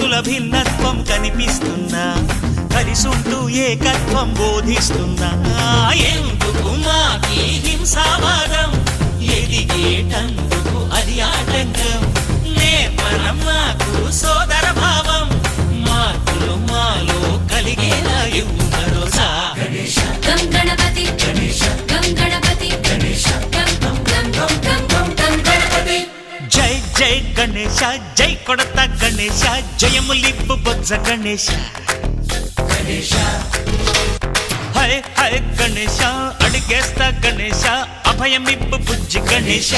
భక్తుల భిన్నత్వం కనిపిస్తున్నా కలిసుంటూ ఏకత్వం బోధిస్తున్నా ఎందుకు మాకి హింసావాదం ఎదిగేటందుకు అది ఆటంకం నేర్పరం మాకు సోదర భావం మార్పులు మాలో కలిగేలా ఇవ్వు భరోసా గణేశ గం గణపతి గణేశ గం గణపతి గణేశ గం గం గం గం గం గం గణపతి జై జై గణేశ జై కొడత గణేశ జయములిప్పు బొజ్జ గణేశ గణేశ హై హై గణేశ అడిగేస్తా గణేశ అభయమిప్పు బుజ్జి గణేశ